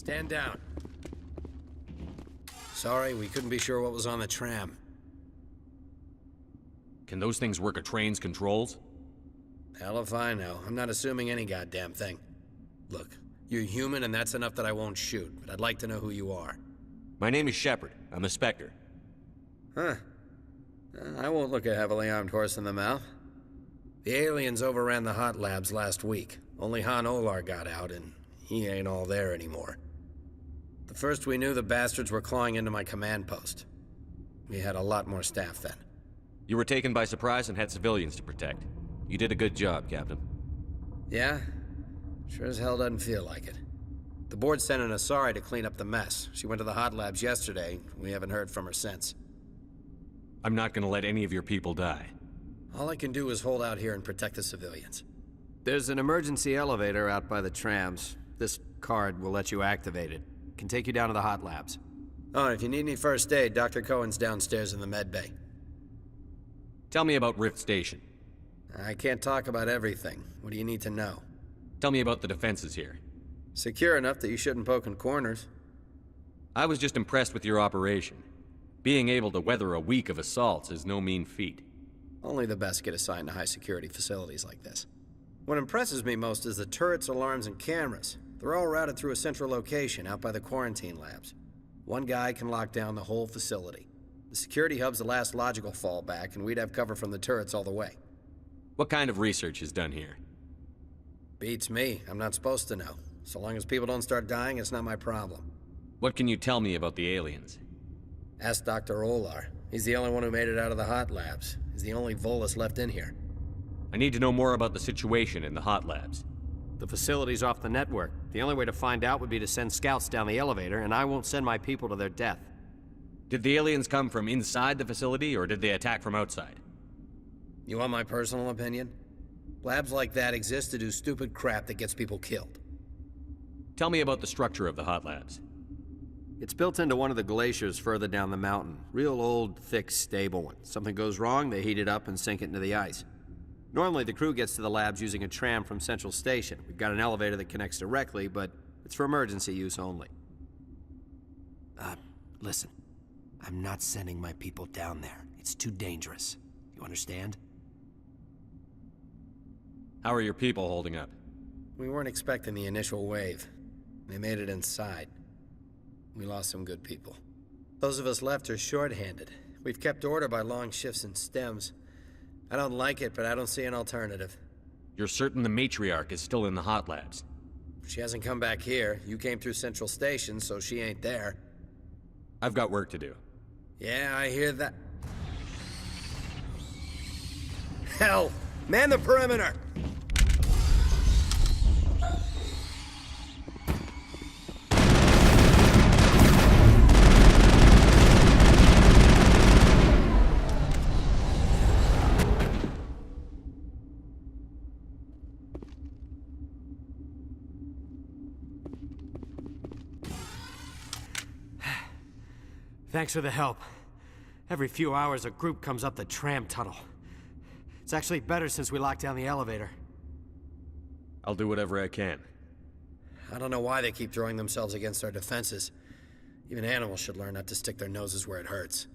Stand down. Sorry, we couldn't be sure what was on the tram. Can those things work a train's controls? Hell if I know. I'm not assuming any goddamn thing. Look, you're human and that's enough that I won't shoot, but I'd like to know who you are. My name is Shepard. I'm a Spectre. Huh. I won't look a heavily armed horse in the mouth. The aliens overran the hot labs last week. Only Han Olar got out, and he ain't all there anymore. The first we knew, the bastards were clawing into my command post. We had a lot more staff then. You were taken by surprise and had civilians to protect. You did a good job, Captain. Yeah? Sure as hell doesn't feel like it. The board sent an Asari to clean up the mess. She went to the hot labs yesterday. We haven't heard from her since. I'm not gonna let any of your people die. All I can do is hold out here and protect the civilians. There's an emergency elevator out by the trams. This card will let you activate it. Can take you down to the hot labs. Oh, and if you need any first aid, Dr. Cohen's downstairs in the med bay. Tell me about Rift Station. I can't talk about everything. What do you need to know? Tell me about the defenses here. Secure enough that you shouldn't poke in corners. I was just impressed with your operation. Being able to weather a week of assaults is no mean feat. Only the best get assigned to high-security facilities like this. What impresses me most is the turrets, alarms, and cameras. They're all routed through a central location out by the quarantine labs. One guy can lock down the whole facility. The security hub's the last logical fallback, and we'd have cover from the turrets all the way. What kind of research is done here? Beats me. I'm not supposed to know. So long as people don't start dying, it's not my problem. What can you tell me about the aliens? Ask Dr. Olar. He's the only one who made it out of the hot labs. He's the only Volus left in here. I need to know more about the situation in the hot labs. The facility's off the network. The only way to find out would be to send scouts down the elevator, and I won't send my people to their death. Did the aliens come from inside the facility, or did they attack from outside? You want my personal opinion? Labs like that exist to do stupid crap that gets people killed. Tell me about the structure of the hot labs. It's built into one of the glaciers further down the mountain. Real old, thick, stable one. Something goes wrong, they heat it up and sink it into the ice. Normally, the crew gets to the labs using a tram from Central Station. We've got an elevator that connects directly, but it's for emergency use only. Listen. I'm not sending my people down there. It's too dangerous. You understand? How are your people holding up? We weren't expecting the initial wave. They made it inside. We lost some good people. Those of us left are short-handed. We've kept order by long shifts and stems. I don't like it, but I don't see an alternative. You're certain the matriarch is still in the hot labs? She hasn't come back here. You came through Central Station, so she ain't there. I've got work to do. Yeah, I hear that. Hell! Man the perimeter! Thanks for the help. Every few hours, a group comes up the tram tunnel. It's actually better since we locked down the elevator. I'll do whatever I can. I don't know why they keep throwing themselves against our defenses. Even animals should learn not to stick their noses where it hurts.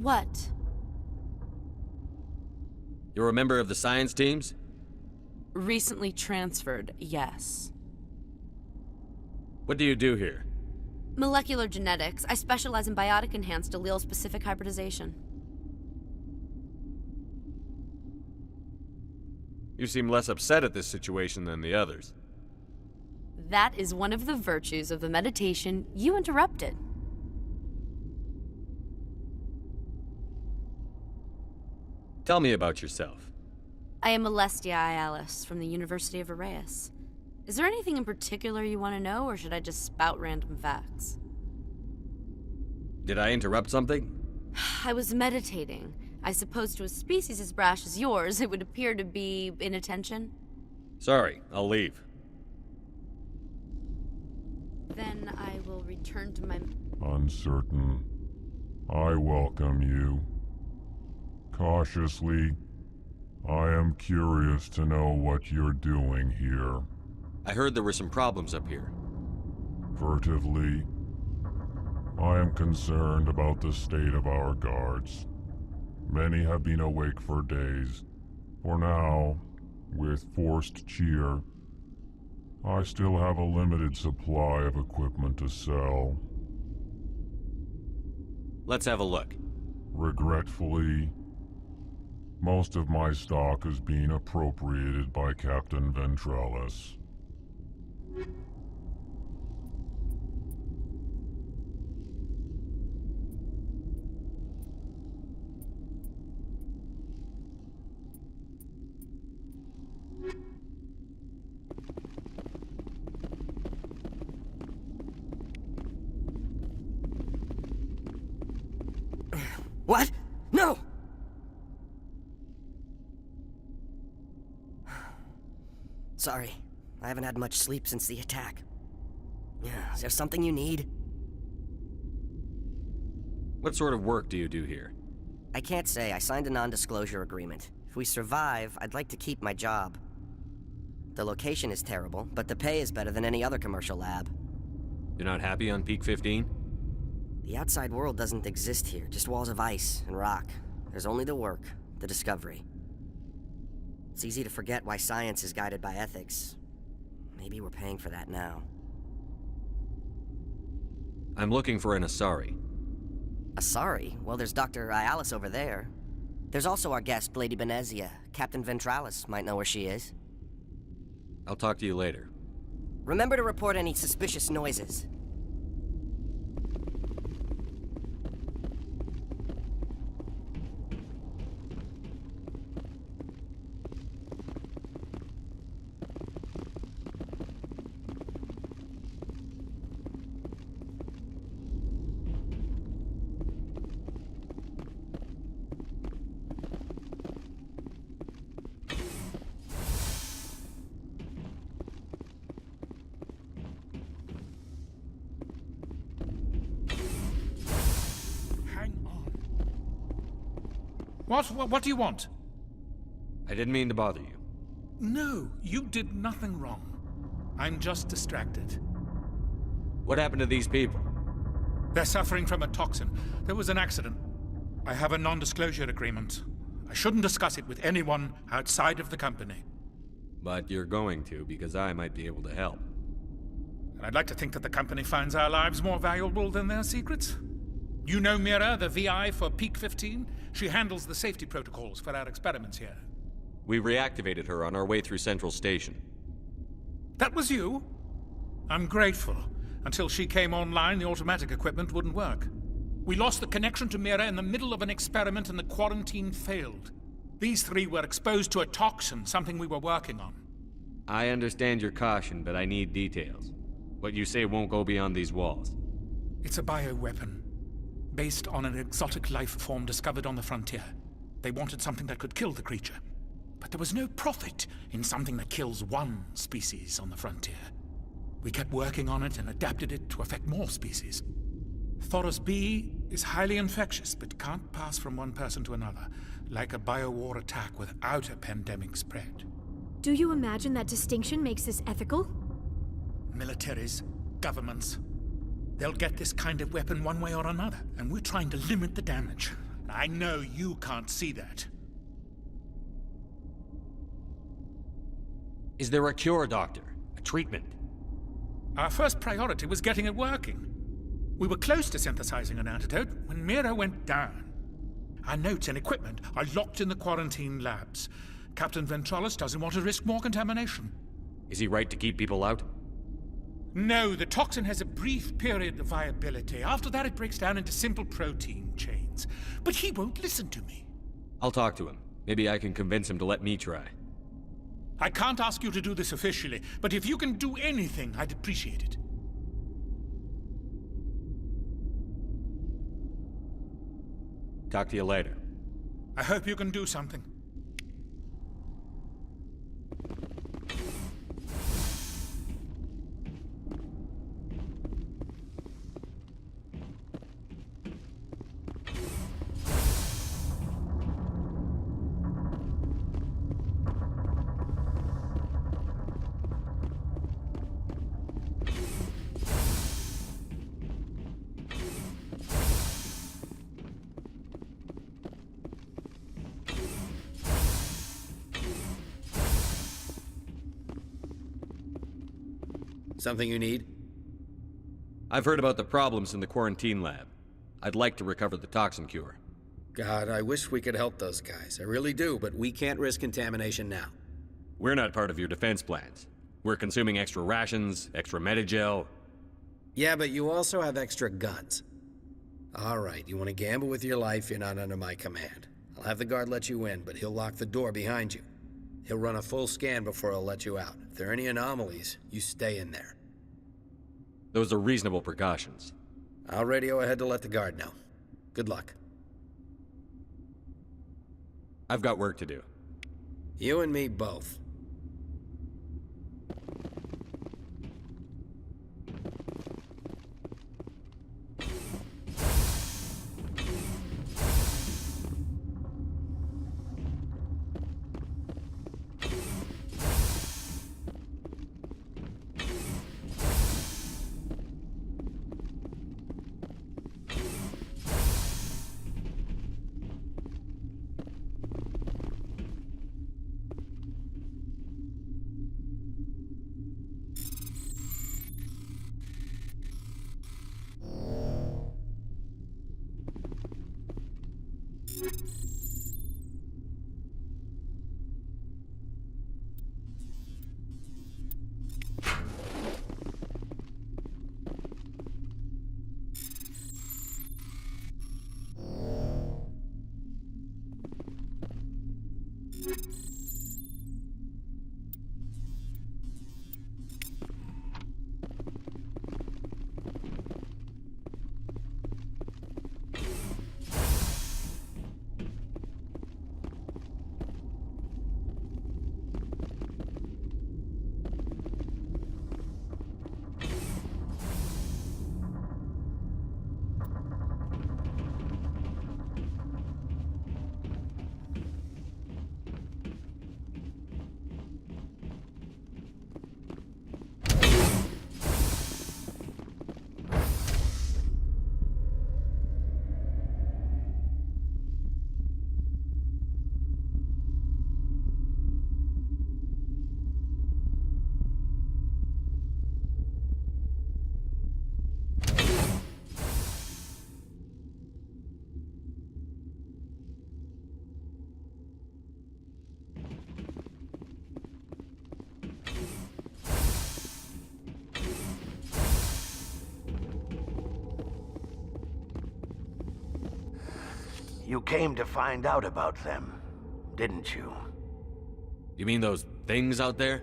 What? You're a member of the science teams? Recently transferred, yes. What do you do here? Molecular genetics. I specialize in biotic-enhanced allele-specific hybridization. You seem less upset at this situation than the others. That is one of the virtues of the meditation you interrupted. Tell me about yourself. I am Alestia Ialis from the University of Arraeus. Is there anything in particular you want to know, or should I just spout random facts? Did I interrupt something? I was meditating. I suppose to a species as brash as yours, it would appear to be inattention. Sorry, I'll leave. Then I will return to my... Uncertain. I welcome you. Cautiously, I am curious to know what you're doing here. I heard there were some problems up here. Furtively, I am concerned about the state of our guards. Many have been awake for days. For now, with forced cheer, I still have a limited supply of equipment to sell. Let's have a look. Regretfully, most of my stock is being appropriated by Captain Ventralis. What? No! Sorry, I haven't had much sleep since the attack. Is there something you need? What sort of work do you do here? I can't say. I signed a non-disclosure agreement. If we survive, I'd like to keep my job. The location is terrible, but the pay is better than any other commercial lab. You're not happy on Peak 15? The outside world doesn't exist here, just walls of ice and rock. There's only the work, the discovery. It's easy to forget why science is guided by ethics. Maybe we're paying for that now. I'm looking for an Asari. Asari? Well, there's Dr. Ialis over there. There's also our guest, Lady Benezia. Captain Ventralis might know where she is. I'll talk to you later. Remember to report any suspicious noises. What do you want? I didn't mean to bother you. No, you did nothing wrong. I'm just distracted. What happened to these people? They're suffering from a toxin. There was an accident. I have a non-disclosure agreement. I shouldn't discuss it with anyone outside of the company. But you're going to, because I might be able to help. And I'd like to think that the company finds our lives more valuable than their secrets. You know Mira, the VI for Peak 15? She handles the safety protocols for our experiments here. We reactivated her on our way through Central Station. That was you? I'm grateful. Until she came online, the automatic equipment wouldn't work. We lost the connection to Mira in the middle of an experiment and the quarantine failed. These three were exposed to a toxin, something we were working on. I understand your caution, but I need details. What you say won't go beyond these walls. It's a bioweapon, based on an exotic life form discovered on the frontier. They wanted something that could kill the creature. But there was no profit in something that kills one species on the frontier. We kept working on it and adapted it to affect more species. Thoros B is highly infectious, but can't pass from one person to another, like a biowar attack without a pandemic spread. Do you imagine that distinction makes this ethical? Militaries, governments, they'll get this kind of weapon one way or another, and we're trying to limit the damage. I know you can't see that. Is there a cure, Doctor? A treatment? Our first priority was getting it working. We were close to synthesizing an antidote when Mira went down. Our notes and equipment are locked in the quarantine labs. Captain Ventralis doesn't want to risk more contamination. Is he right to keep people out? No, the toxin has a brief period of viability. After that, it breaks down into simple protein chains. But he won't listen to me. I'll talk to him. Maybe I can convince him to let me try. I can't ask you to do this officially, but if you can do anything, I'd appreciate it. Talk to you later. I hope you can do something. Something you need? I've heard about the problems in the quarantine lab. I'd like to recover the toxin cure. God, I wish we could help those guys. I really do, but we can't risk contamination now. We're not part of your defense plans. We're consuming extra rations, extra Medigel. Yeah, but you also have extra guns. All right, you want to gamble with your life, you're not under my command. I'll have the guard let you in, but he'll lock the door behind you. He'll run a full scan before he'll let you out. If there are any anomalies, you stay in there. Those are reasonable precautions. I'll radio ahead to let the guard know. Good luck. I've got work to do. You and me both. You came to find out about them, didn't you? You mean those things out there?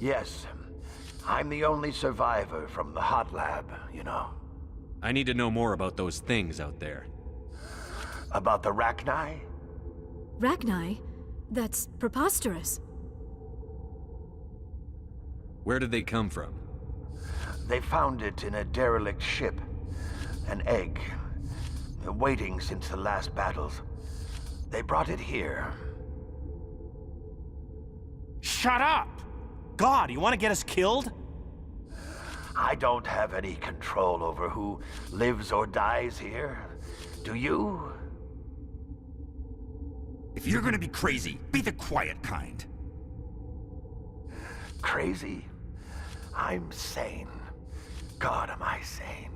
Yes. I'm the only survivor from the hot lab, you know. I need to know more about those things out there. About the Rachni? Rachni? That's preposterous. Where did they come from? They found it in a derelict ship. An egg. Waiting since the last battles. They brought it here. Shut up! God, you want to get us killed? I don't have any control over who lives or dies here. Do you? If you're gonna be crazy, be the quiet kind. Crazy? I'm sane. God, am I sane.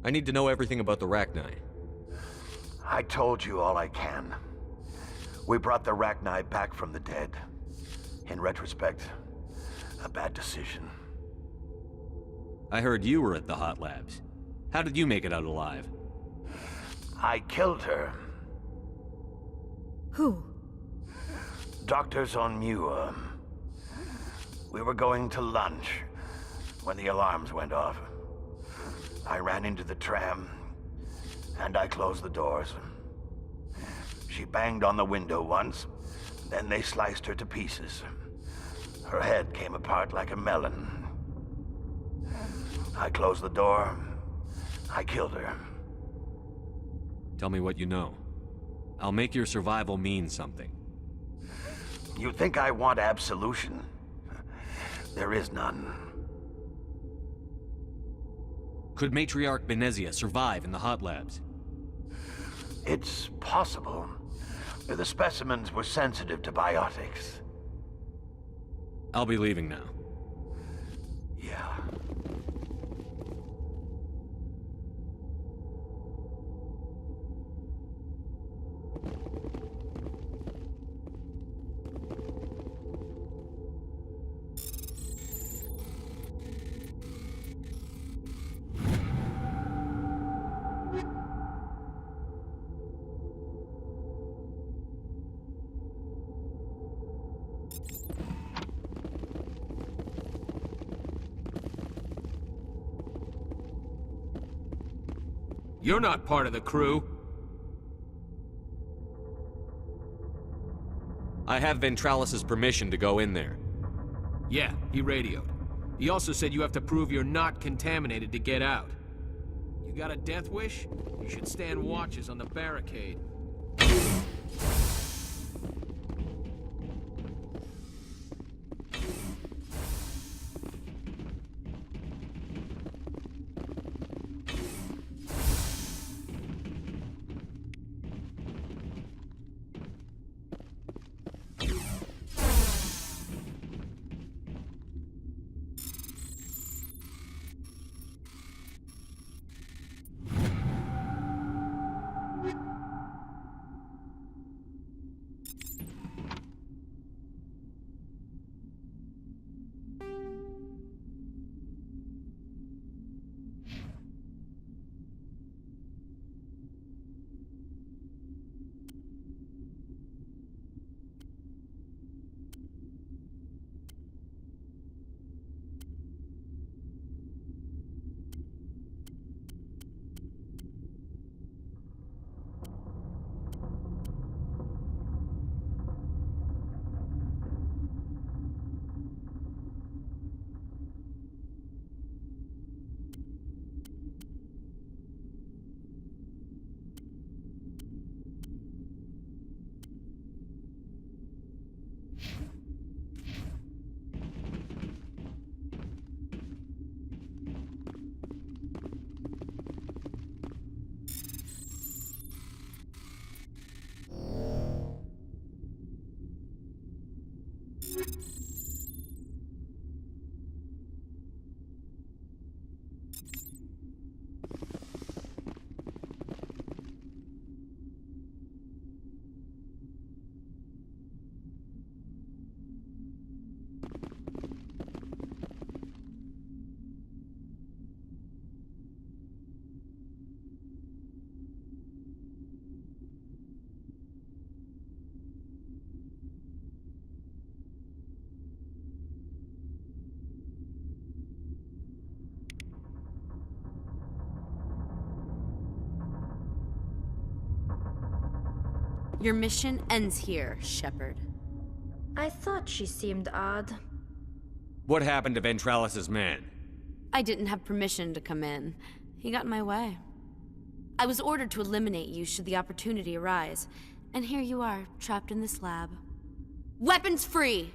I need to know everything about the Rachni. I told you all I can. We brought the Rachni back from the dead. In retrospect, a bad decision. I heard you were at the hot labs. How did you make it out alive? I killed her. Who? Doctors on Muir. We were going to lunch when the alarms went off. I ran into the tram, and I closed the doors. She banged on the window once, then they sliced her to pieces. Her head came apart like a melon. I closed the door. I killed her. Tell me what you know. I'll make your survival mean something. You think I want absolution? There is none. Could Matriarch Benezia survive in the hot labs? It's possible. The specimens were sensitive to biotics. I'll be leaving now. Yeah. You're not part of the crew. I have Ventralis' permission to go in there. Yeah, he radioed. He also said you have to prove you're not contaminated to get out. You got a death wish? You should stand watches on the barricade. Your mission ends here, Shepard. I thought she seemed odd. What happened to Ventralis' man? I didn't have permission to come in. He got in my way. I was ordered to eliminate you should the opportunity arise, and here you are, trapped in this lab. Weapons free!